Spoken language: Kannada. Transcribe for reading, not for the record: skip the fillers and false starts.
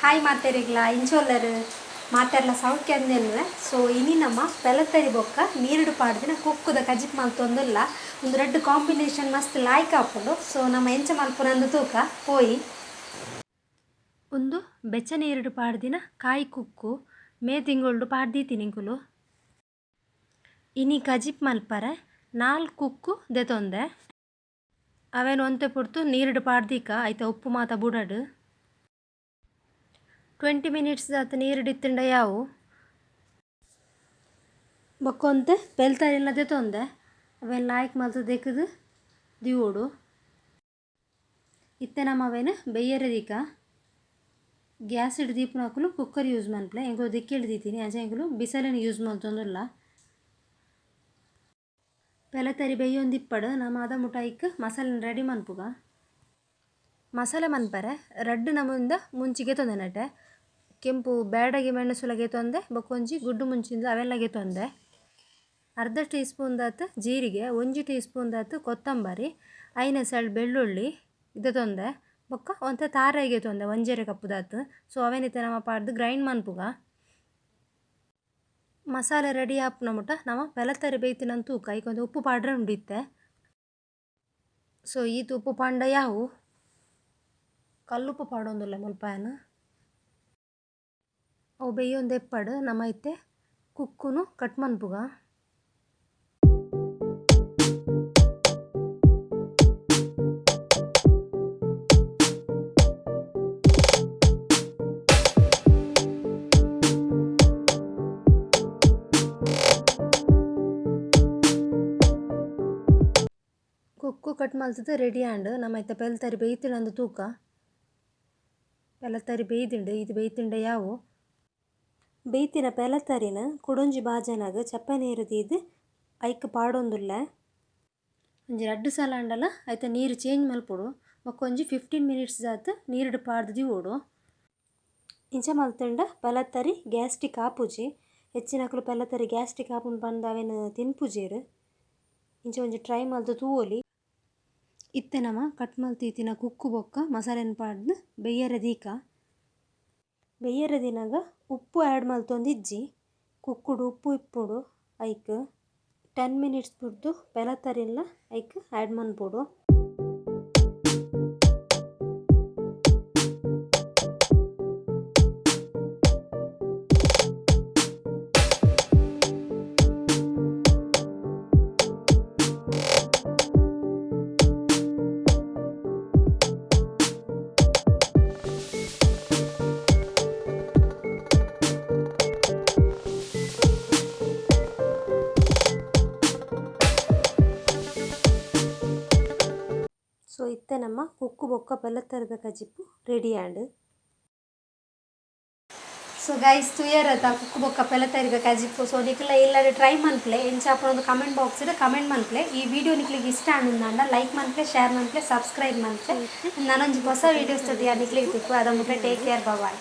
ಹಾಯ್ ಮಾತೇರಿಗ್ಲ ಇಂಚೋಲ್ಲರು ಮಾತೆರ್ಲ ಸೌಖ್ಯ ಅಂದೆಲ್ವೆ. ಸೊ ಇನಿ ನಮ್ಮ ಪೆಲತರಿ ಬೊಕ್ಕ ನೀರುಡು ಪಾಡ್ದಿನ ಕುಕ್ಕುದ ಕಜಿಪ್ ಮಲ್ತೊಂದುಲ್ಲ ಒಂದು ರೆಡ್ ಕಾಂಬಿನೇಷನ್ ಮಸ್ತ್ ಲಾಯ್ಕ್ ಹಾಕೊಂಡು. ಸೊ ನಮ್ಮ ಎಂಚ ಮಲ್ಪುನಂದು ತೂಕ ಪೋಯಿ ಒಂದು ಬೆಚ್ಚ ನೀರುಡು ಪಾಡ್ದಿನ ಕಾಯಿ ಕುಕ್ಕು ಮೇ ತಿಂಗಳು ಪಾಡ್ದೀತಿನಿಂಕುಲು ಇನಿ ಕಜಿಪ್ ಮಲ್ಪರೆ 4 ಕುಕ್ಕು ದೆತೊಂದೆ ಅವೇನು ಒಂತೆ ಪುಡ್ತು ನೀರುಡು ಪಾಡ್ದೀಕ ಐತೆ ಉಪ್ಪು ಮಾತ ಬುಡಡು 20 minutes ಆತ ನೀರುಡು ಇತ್ತಂಡ ಯಾವು ಬೊಕ್ಕೊಂತೆ ಪೆಲ್ತರಿಲ್ಲ ದೆತೊಂದೆ ಅವೇನು ಲಾಯ್ಕ್ ಮಲ್ತು ದೆಕ್ಕದು ದಿವೋಡು ಇತ್ತೆ ನಮ್ಮ ಅವೇನು ಬೆಯ್ಯರದೀಕ ಗ್ಯಾಸ್ ಇಡು ದೀಪನ ಹಾಕಲು ಕುಕ್ಕರ್ ಯೂಸ್ ಮನ್ಪಲೆ ಎಂಗೋ ದಿಕ್ಕಿ ಹಿಡ್ದೀತೀನಿ ಅಂಚೆ ಎಂಗಲು ಬಿಸಲೇನು ಯೂಸ್ ಮಲ್ತೊಂದುಲ್ಲ. ಪೆಲತರಿ ಬೆಯ್ಯೊಂದಿಪ್ಪಡು ನಮ್ಮ ಅದ ಮುಟಾಯ್ಕ್ ಮಸಾಲೆನ ರೆಡಿ ಮನ್ಪುಗ ಮಸಾಲೆ ಮನ್ಪರೆ ರೆಡ್ ನಮ್ಮಿಂದ ಮುಂಚಿಗೆ ತೊಂದೆ ನಟೆ ಕೆಂಪು ಬೇಡಗೆ ಮೆಣಸುಲಗೆ ತೊಂದೆ ಬೊಕ್ಕೊಂಜಿ ಗುಡ್ಡು ಮುಂಚಿಂದ ಅವೆಲ್ಲಗೆ ತೊಂದೆ ಅರ್ಧ ಟೀ ಸ್ಪೂನ್ ದಾತು ಜೀರಿಗೆ 1 ಟೀ ಸ್ಪೂನ್ ದಾತು ಕೊತ್ತಂಬರಿ 5 ಸೆಳ್ ಬೆಳ್ಳುಳ್ಳಿ ಇದು ತೊಂದೆ ಬೊಕ್ಕ ಒಂತೆ ತಾರಾಯಿಗೆ ತೊಂದೆ 1 ಕಪ್ಪು ದಾತು. ಸೊ ಅವೇನಿತ್ತೆ ನಮ್ಮ ಪಾಡ್ದು ಗ್ರೈಂಡ್ ಮನ್ಪುಗ ಮಸಾಲೆ ರೆಡಿ ಆಪುನ ಮುಟ ನಮ್ಮ ಪೆಲತರಿ ಬೇಯ್ತಿನ ತೂಕ ಈಗೊಂದು ಉಪ್ಪು ಪಾಡ್ರೆ ಉಂಡಿತ್ತೆ. ಸೊ ಈತು ಉಪ್ಪು ಪಾಂಡ ಯಾವು ಕಲ್ಲುಪ್ಪು ಪಾಡೊಂದುಲ್ಲ ಮುಲ್ಪಾಯನ ಅವು ಬೇಯೊಂದು ಎಪ್ಪಡು ನಮ್ಮ ಐತೆ ಕುಕ್ಕುನು ಕಟ್ ಮನ್ಪುಗ ಕುಕ್ಕು ಕಟ್ ಮಲ್ತದ ರೆಡಿ ಆಂಡ್ ನಮ್ಮ ಐತೆ ಪೆಲತರಿ ಬೇಯ್ತಿನಂದು ತೂಕ ಪೆಲತರಿ ಬೇಯ್ದಿಂಡು ಇದು ಬೇಯ್ತಿಂಡ ಯಾವು ಬೇಯ್ತಿನ ಪೆಲತರಿನ ಕುಡೊಂಜಿ ಬಾಜನಾಗ ಚಪ್ಪ ನೀರು ತೀದು ಐಕ್ ಪಾಡೊಂದುಲ್ಲ ಒಂಜಿ 2 ಸಲ ಅಂಡಲ ಐತೆ ನೀರು ಚೇಂಜ್ ಮಲ್ಪೊಡು ಬೊಕ್ಕೊಂಜಿ 15 minutes ಆತು ನೀರುಡು ಪಾಡ್ದು ದಿವೋಡು ಇಂಚ ಮಲ್ತಂಡ ಪೆಲತರಿ ಗ್ಯಾಸ್ಟಿಕ್ ಆಪುಜಿ ಹೆಚ್ಚಿನಕಲು ಪೆಲತರಿ ಗ್ಯಾಸ್ಟಿಕ್ ಆಪುಂಡು ಪಂಡ ಅವೇನು ತಿನ್ಪುಜೇರು ಇಂಚ ಒಂಜಿ ಟ್ರೈ ಮಲ್ತು ತೂವೊಲಿ. ಇತ್ತೆ ನಮ್ಮ ಕಟ್ ಮಲ್ತೀತಿನ ಕುಕ್ಕು ಬೊಕ್ಕ ಮಸಾಲೆನ ಪಾಡ್ದು ಬೆಯ್ಯರದಿನಾಗ ಉಪ್ಪು ಆ್ಯಡ್ ಮಲ್ತೊಂದಿಜ್ಜಿ ಕುಕ್ಕುಡು ಉಪ್ಪು ಇಪ್ಪುಡು ಐಕ್ 10 minutes ಬಿಡ್ದು ಪೆಲತರಿಲ್ಲ ಐಕ್ ಆ್ಯಡ್ ಮನ್ಪೊಡು. ಸೊ ಇತ್ತೆ ನಮ್ಮ ಕುಕ್ಕು ಬೊಕ್ಕ ಪೆಲತರಿದ ಕಜಿಪ್ಪು ರೆಡಿ ಆಂಡ್. ಸೊ ಗೈಸ್ ತುಯರತ ಕುಕ್ಕು ಬೊಕ್ಕ ಪೆಲತರಿದ ಕಜಿಪ್ಪು. ಸೊ ನಿಕ್ಲ ಎಲ್ಲರೂ ಟ್ರೈ ಮನ್ಪ್ಲೆ ಎಂಚಾಪುರ ಒಂದು ಕಮೆಂಟ್ ಬಾಕ್ಸ್ ಇಡು ಕಮೆಂಟ್ ಮನ್ಪ್ಲೆ ಈ ವಿಡಿಯೋ ನಿಕ್ಲಿಗೆ ಇಷ್ಟ ಆಂಡ ಲೈಕ್ ಮನ್ಪ್ಲೆ ಶೇರ್ ಮನ್ಪ್ಲೆ ಸಬ್ಸ್ಕ್ರೈಬ್ ಮನ್ಪ್ಲೆ ನಾನೊಂಜಿ ಹೊಸ ವೀಡಿಯೋಸ್ ತೋಟಿ ನಿಕ್ಲಿಗೆ ತಿಕ್ಕು ಅದ ಮುಟ್ಲೆ ಟೇಕ್ ಕೇರ್ ಬಾಯ್.